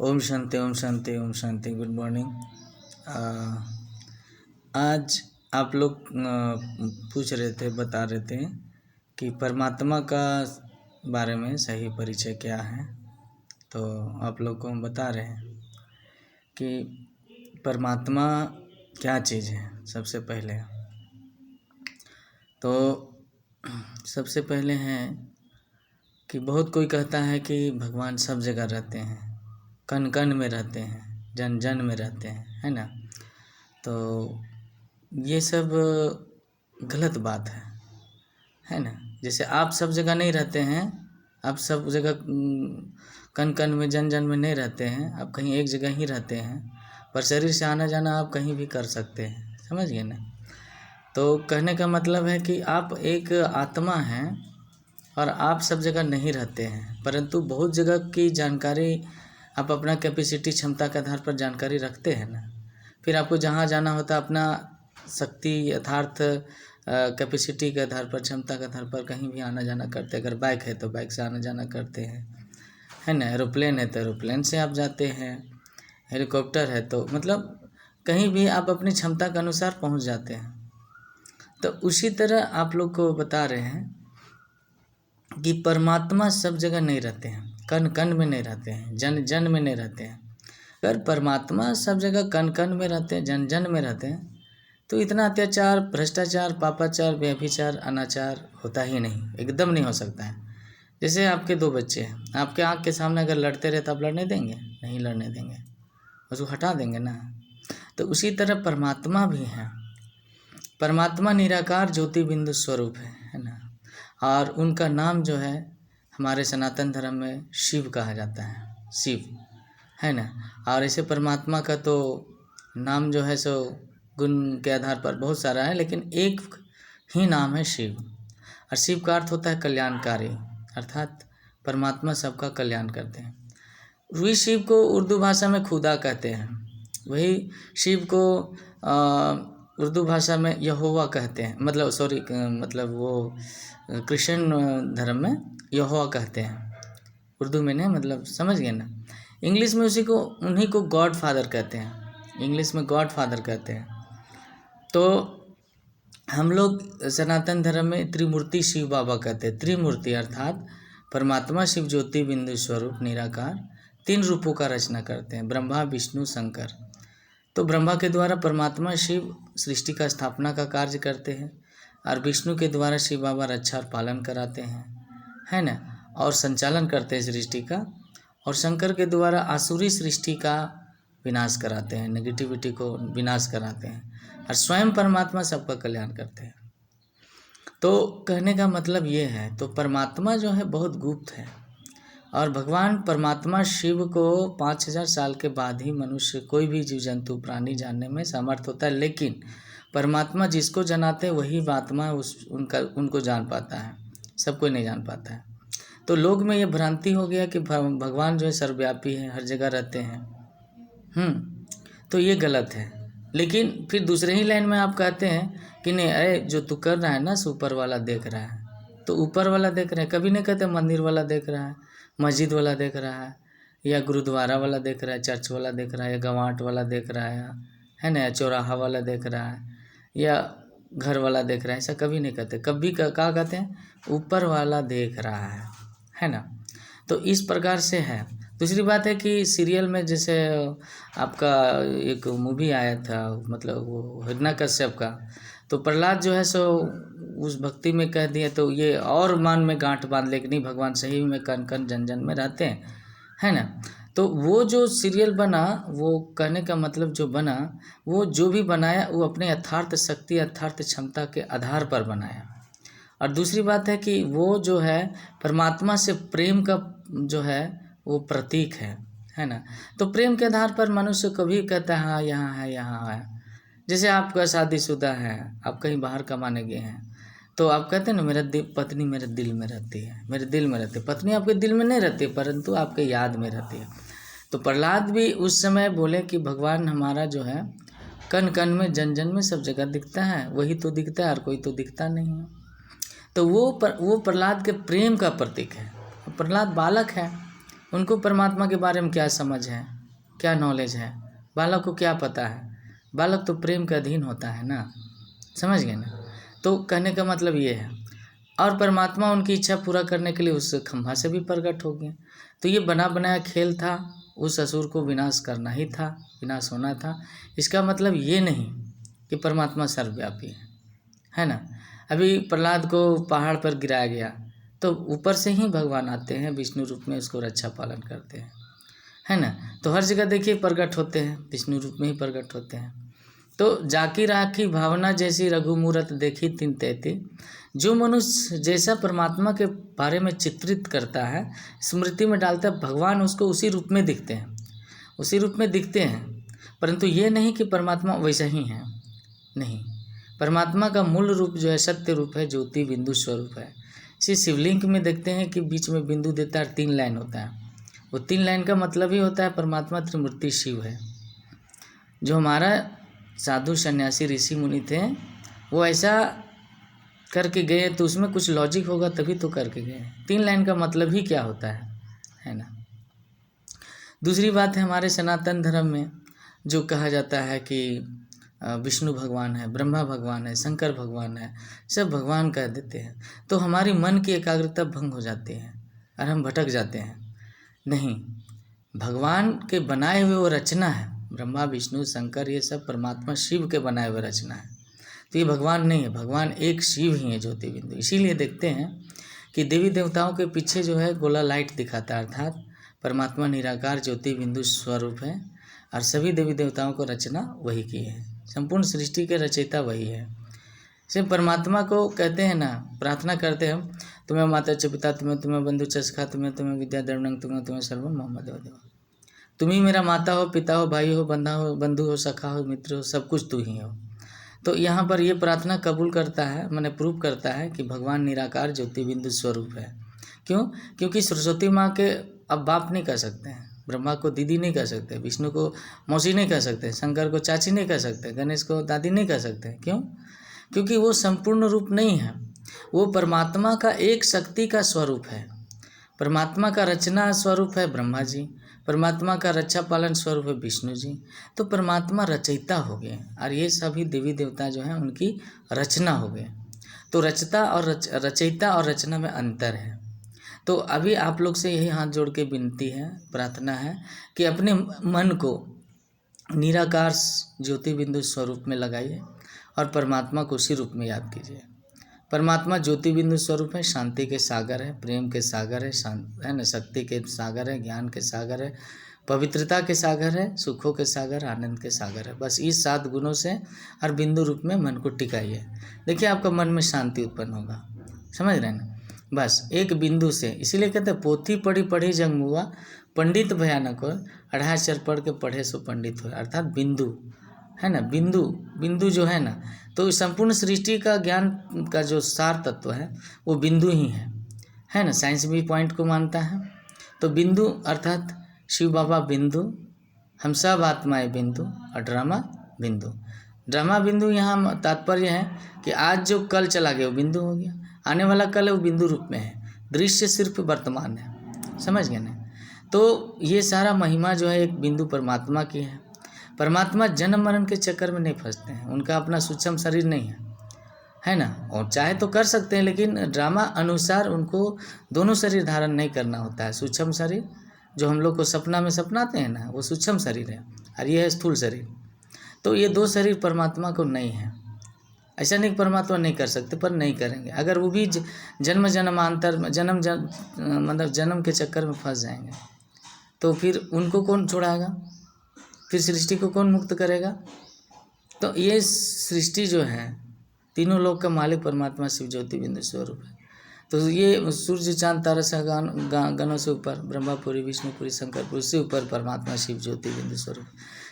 Om Shanti Om Shanti Om Shanti. Good morning. आज आप लोग पूछ रहे थे, बता रहे थे कि परमात्मा का बारे में सही परिचय क्या है। तो आप लोग को हम बता रहे हैं कि परमात्मा क्या चीज़ है। सबसे पहले है कि बहुत कोई कहता है कि भगवान सब जगह रहते हैं, कण कण में रहते हैं, जन जन में रहते हैं, है ना। तो ये सब गलत बात है ना। जैसे आप सब जगह नहीं रहते हैं, आप सब जगह कण कण में जन जन में नहीं रहते हैं, आप कहीं एक जगह ही रहते हैं, पर शरीर से आना जाना आप कहीं भी कर सकते हैं, समझ गए ना। तो कहने का मतलब है कि आप एक आत्मा हैं और आप सब जगह नहीं रहते हैं, परंतु बहुत जगह की जानकारी आप अपना कैपेसिटी क्षमता के आधार पर जानकारी रखते हैं ना। फिर आपको जहाँ जाना होता है अपना शक्ति यथार्थ कैपेसिटी के आधार पर, क्षमता के आधार पर कहीं भी आना जाना करते हैं। अगर बाइक है तो बाइक से आना जाना करते हैं, है ना। एरोप्लेन है तो एरोप्लेन से आप जाते हैं, हेलीकॉप्टर है तो मतलब कहीं भी आप अपनी क्षमता के अनुसार पहुँच जाते हैं। तो उसी तरह आप लोग को बता रहे हैं कि परमात्मा सब जगह नहीं रहते हैं, कण कण में नहीं रहते हैं, जन जन में नहीं रहते हैं। अगर परमात्मा सब जगह कण कण में रहते हैं, जन जन में रहते हैं, तो इतना अत्याचार, भ्रष्टाचार, पापाचार, व्यभिचार, अनाचार होता ही नहीं, एकदम नहीं हो सकता है। जैसे आपके दो बच्चे हैं, आपके आँख के सामने अगर लड़ते रहे तो आप लड़ने देंगे? नहीं लड़ने देंगे, उसको हटा देंगे ना। तो उसी तरह परमात्मा भी है। परमात्मा निराकार ज्योति बिंदु स्वरूप है ना। और उनका नाम जो है हमारे सनातन धर्म में शिव कहा जाता है, शिव, है ना। और ऐसे परमात्मा का तो नाम जो है सो गुण के आधार पर बहुत सारा है, लेकिन एक ही नाम है शिव। और शिव का अर्थ होता है कल्याणकारी, अर्थात परमात्मा सबका कल्याण करते हैं। वही शिव को उर्दू भाषा में खुदा कहते हैं, वही शिव को उर्दू भाषा में यहोवा कहते हैं, मतलब वो क्रिश्चियन धर्म में यहोवा कहते हैं, उर्दू में नहीं, मतलब समझ गए ना। इंग्लिश में उन्हीं को गॉड फादर कहते हैं, इंग्लिश में गॉड फादर कहते हैं। तो हम लोग सनातन धर्म में त्रिमूर्ति शिव बाबा कहते हैं। त्रिमूर्ति अर्थात परमात्मा शिव ज्योति बिंदु स्वरूप निराकार 3 रूपों का रचना करते हैं, ब्रह्मा विष्णु शंकर। तो ब्रह्मा के द्वारा परमात्मा शिव सृष्टि का स्थापना का कार्य करते हैं, और विष्णु के द्वारा शिव बाबा रक्षा और पालन कराते हैं, है ना, और संचालन करते हैं सृष्टि का। और शंकर के द्वारा आसुरी सृष्टि का विनाश कराते हैं, नेगेटिविटी को विनाश कराते हैं, और स्वयं परमात्मा सबका कल्याण करते हैं। तो कहने का मतलब ये है, तो परमात्मा जो है बहुत गुप्त है, और भगवान परमात्मा शिव को 5000 साल के बाद ही मनुष्य, कोई भी जीव जंतु प्राणी जानने में समर्थ होता है। लेकिन परमात्मा जिसको जनाते हैं वही आत्मा उनको जान पाता है, सबको नहीं जान पाता है। तो लोग में ये भ्रांति हो गया कि भगवान जो है सर्वव्यापी है, हर जगह रहते हैं। तो ये गलत है। लेकिन फिर दूसरे ही लाइन में आप कहते हैं कि नहीं, अरे जो तू कर रहा है ना, ऊपर वाला देख रहा है। तो ऊपर वाला देख रहा है, कभी नहीं कहते मंदिर वाला देख रहा है, मस्जिद वाला देख रहा है, या गुरुद्वारा वाला देख रहा है, चर्च वाला देख रहा है, या गंवाट वाला देख रहा है ना, या चौराहा वाला देख रहा है, या घर वाला देख रहा है। ऐसा कभी नहीं कहते। कभी क्या कहते हैं? ऊपर वाला देख रहा है ना। तो इस प्रकार से है। दूसरी बात है कि सीरियल में जैसे आपका एक मूवी आया था, मतलब वो हिरण्यकश्यप का, तो प्रहलाद जो है सो उस भक्ति में कह दिया, तो ये और मान में गांठ बांध ले कि नहीं, भगवान सही में कण कण जन जन में रहते हैं, है ना। तो वो जो सीरियल बना, वो कहने का मतलब जो बना, वो जो भी बनाया वो अपने यथार्थ शक्ति, यथार्थ क्षमता के आधार पर बनाया। और दूसरी बात है कि वो जो है परमात्मा से प्रेम का जो है वो प्रतीक है ना। तो प्रेम के आधार पर मनुष्य कभी कहता है हाँ यहाँ है, यहाँ है। जैसे आपका शादीशुदा है, आप कहीं बाहर कमाने गए हैं, तो आप कहते हैं ना, पत्नी मेरे दिल में रहती है, मेरे दिल में रहती है। पत्नी आपके दिल में नहीं रहती, परंतु आपके याद में रहती है। तो प्रहलाद भी उस समय बोले कि भगवान हमारा जो है कण कण में जन जन में सब जगह दिखता है, वही तो दिखता है और कोई तो दिखता नहीं है। तो वो प्रहलाद के प्रेम का प्रतीक है। प्रहलाद बालक है, उनको परमात्मा के बारे में क्या समझ है, क्या नॉलेज है, बालक को क्या पता है। बालक तो प्रेम के अधीन होता है ना, समझ गए ना। तो कहने का मतलब ये है। और परमात्मा उनकी इच्छा पूरा करने के लिए उस खंभा से भी प्रकट हो गए। तो ये बना बनाया खेल था, उस असुर को विनाश करना ही था, विनाश होना था। इसका मतलब ये नहीं कि परमात्मा सर्वव्यापी है ना। अभी प्रहलाद को पहाड़ पर गिराया गया तो ऊपर से ही भगवान आते हैं, विष्णु रूप में उसको रक्षा पालन करते हैं, है ना। तो हर जगह देखिए प्रकट होते हैं, विष्णु रूप में ही प्रकट होते हैं। तो जाकी राखी भावना जैसी रघुमूरत देखी तिन तैती। जो मनुष्य जैसा परमात्मा के बारे में चित्रित करता है, स्मृति में डालता है, भगवान उसको उसी रूप में दिखते हैं, उसी रूप में दिखते हैं। परंतु ये नहीं कि परमात्मा वैसा ही है, नहीं। परमात्मा का मूल रूप जो है सत्य रूप है, ज्योति बिंदु स्वरूप है। इसी शिवलिंग में देखते हैं कि बीच में बिंदु देता है, 3 लाइन होता है। वो 3 लाइन का मतलब ही होता है परमात्मा त्रिमूर्ति शिव है। जो हमारा साधु सन्यासी ऋषि मुनि थे वो ऐसा करके गए, तो उसमें कुछ लॉजिक होगा तभी तो करके गए। 3 लाइन का मतलब ही क्या होता है ना। दूसरी बात है, हमारे सनातन धर्म में जो कहा जाता है कि विष्णु भगवान है, ब्रह्मा भगवान है, शंकर भगवान है, सब भगवान कह देते हैं। तो हमारी मन की एकाग्रता भंग हो जाती है और हम भटक जाते हैं। नहीं, भगवान के बनाए हुए वो रचना है, ब्रह्मा विष्णु शंकर ये सब परमात्मा शिव के बनाए हुए रचना है। तो ये भगवान नहीं है, भगवान एक शिव ही है, ज्योति बिंदु। इसीलिए देखते हैं कि देवी देवताओं के पीछे जो है गोला लाइट दिखाता है, अर्थात परमात्मा निराकार ज्योति बिंदु स्वरूप है और सभी देवी देवताओं को रचना वही की है, संपूर्ण सृष्टि के रचयिता वही है। सिर्फ परमात्मा को कहते हैं ना, प्रार्थना करते हैं हम, तुम्हें माता च पिता, तुम्हें बंधु च सखा, तुम्हें विद्या द्रविणं, तुम्हें सर्वं मम देव देव। तुम ही मेरा माता हो, पिता हो, भाई हो, बंधु हो, सखा हो, मित्र हो, सब कुछ तू ही हो। तो यहाँ पर ये प्रार्थना कबूल करता है, मैंने प्रूव करता है कि भगवान निराकार ज्योति बिंदु स्वरूप है। क्यों? क्योंकि सरस्वती माँ के अब बाप नहीं कह सकते हैं, ब्रह्मा को दीदी नहीं कह सकते, विष्णु को मौसी नहीं कह सकते, शंकर को चाची नहीं कह सकते, गणेश को दादी नहीं कह सकते। क्यों? क्योंकि वो संपूर्ण रूप नहीं है, वो परमात्मा का एक शक्ति का स्वरूप है। परमात्मा का रचना स्वरूप है ब्रह्मा जी, परमात्मा का रक्षा पालन स्वरूप है विष्णु जी। तो परमात्मा रचयिता हो गए और ये सभी देवी देवता जो हैं उनकी रचना हो गए। तो रचता और रचयिता और रचना में अंतर है। तो अभी आप लोग से यही हाथ जोड़ के विनती है, प्रार्थना है कि अपने मन को निराकार ज्योति बिंदु स्वरूप में लगाइए और परमात्मा को उसी रूप में याद कीजिए। परमात्मा ज्योति बिंदु स्वरूप है, शांति के सागर है, प्रेम के सागर है ना, शक्ति के सागर है, ज्ञान के सागर है, पवित्रता के सागर है, सुखों के सागर, आनंद के सागर है। बस इस 7 गुणों से और बिंदु रूप में मन को टिकाइए। देखिए आपका मन में शांति उत्पन्न होगा, समझ रहे हैं ना। बस एक बिंदु से, इसीलिए कहते हैं पोथी पढ़ी पढ़ी जंग मुआ, पंडित भयानक हो, 2.5 अक्षर पढ़ के पढ़े सो पंडित हो। अर्थात बिंदु है ना, बिंदु जो है ना, तो संपूर्ण सृष्टि का ज्ञान का जो सार तत्व है वो बिंदु ही है ना। साइंस भी पॉइंट को मानता है। तो बिंदु अर्थात शिव बाबा बिंदु, हम सब आत्माएं बिंदु और ड्रामा बिंदु। ड्रामा बिंदु यहाँ तात्पर्य है कि आज जो कल चला गया वो बिंदु हो गया, आने वाला कल है वो बिंदु रूप में है, दृश्य सिर्फ वर्तमान है, समझ गए ना। तो ये सारा महिमा जो है एक बिंदु परमात्मा की है। परमात्मा जन्म मरण के चक्कर में नहीं फंसते हैं, उनका अपना सूक्ष्म शरीर नहीं है ना। और चाहे तो कर सकते हैं, लेकिन ड्रामा अनुसार उनको दोनों शरीर धारण नहीं करना होता है। सूक्ष्म शरीर जो हम लोग को सपना में सपनाते हैं ना, वो सूक्ष्म शरीर है और ये है स्थूल शरीर। तो ये 2 शरीर परमात्मा को नहीं है। ऐसा नहीं परमात्मा नहीं कर सकते, पर नहीं करेंगे। अगर वो भी जन्म जन्मांतर मतलब जन्म के चक्कर में फंस जाएंगे तो फिर उनको कौन छुड़ाएगा, फिर सृष्टि को कौन मुक्त करेगा। तो ये सृष्टि जो है तीनों लोक का मालिक परमात्मा शिव ज्योति बिंदु स्वरूप है। तो ये सूर्य चांद तारा सा गणों से ऊपर ब्रह्मापुरी विष्णुपुरी शंकरपुरी से ऊपर परमात्मा शिव ज्योति बिंदु स्वरूप।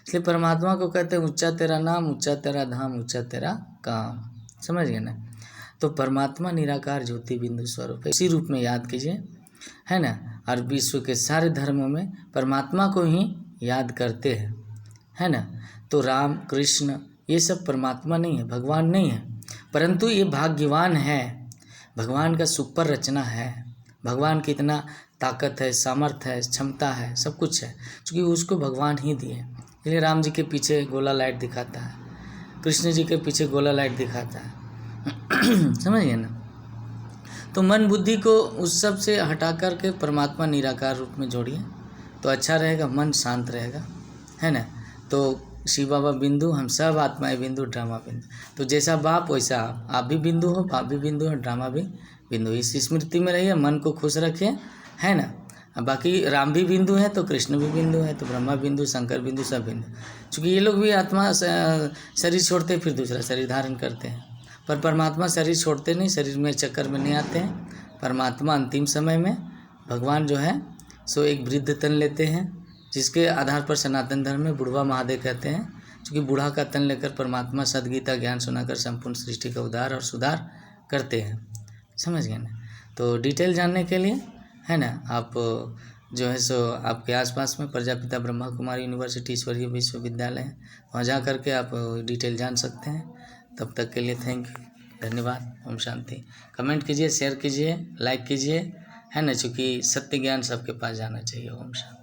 इसलिए परमात्मा को कहते हैं ऊंचा तेरा नाम, ऊंचा तेरा धाम, ऊंचा तेरा काम, समझ गए ना। तो परमात्मा निराकार ज्योति बिंदु स्वरूप है, इसी रूप में याद कीजिए, है ना। और विश्व के सारे धर्मों में परमात्मा को ही याद करते हैं, है ना। तो राम कृष्ण ये सब परमात्मा नहीं है, भगवान नहीं है, परंतु ये भाग्यवान है, भगवान का सुपर रचना है। भगवान कितना ताकत है, सामर्थ्य है, क्षमता है, सब कुछ है, क्योंकि उसको भगवान ही दिए। इसलिए राम जी के पीछे गोला लाइट दिखाता है, कृष्ण जी के पीछे गोला लाइट दिखाता है। समझिए ना। तो मन बुद्धि को उस सब से हटा कर के परमात्मा निराकार रूप में जोड़िए तो अच्छा रहेगा, मन शांत रहेगा, है ना। तो शिव बाबा बिंदु, हम सब आत्माएं बिंदु, ड्रामा बिंदु। तो जैसा बाप वैसा आप भी बिंदु हो, बाप भी बिंदु हो, ड्रामा भी बिंदु। इस स्मृति में रहिए, मन को खुश रखिए, है ना। बाकी राम भी बिंदु है तो कृष्ण भी बिंदु है, तो ब्रह्मा बिंदु, शंकर बिंदु, सब बिंदु। क्योंकि ये लोग भी आत्मा शरीर छोड़ते फिर दूसरा शरीर धारण करते हैं, पर परमात्मा शरीर छोड़ते नहीं, शरीर में चक्कर में नहीं आते हैं। परमात्मा अंतिम समय में भगवान जो है सो एक वृद्ध तन लेते हैं, जिसके आधार पर सनातन धर्म में बुढ़वा महादेव कहते हैं, क्योंकि बूढ़ा का तन लेकर परमात्मा सदगीता ज्ञान सुनाकर संपूर्ण सृष्टि का उद्धार और सुधार करते हैं। समझ गए ना। तो डिटेल जानने के लिए, है ना, आप जो है सो आपके आसपास में प्रजापिता ब्रह्मा कुमारी यूनिवर्सिटी ईश्वरीय विश्वविद्यालय है, वहाँ जा करके आप डिटेल जान सकते हैं। तब तक के लिए थैंक यू, धन्यवाद, ओम शांति। कमेंट कीजिए, शेयर कीजिए, लाइक कीजिए, है ना, चूँकि सत्य ज्ञान सबके पास जाना चाहिए। ओम शांति।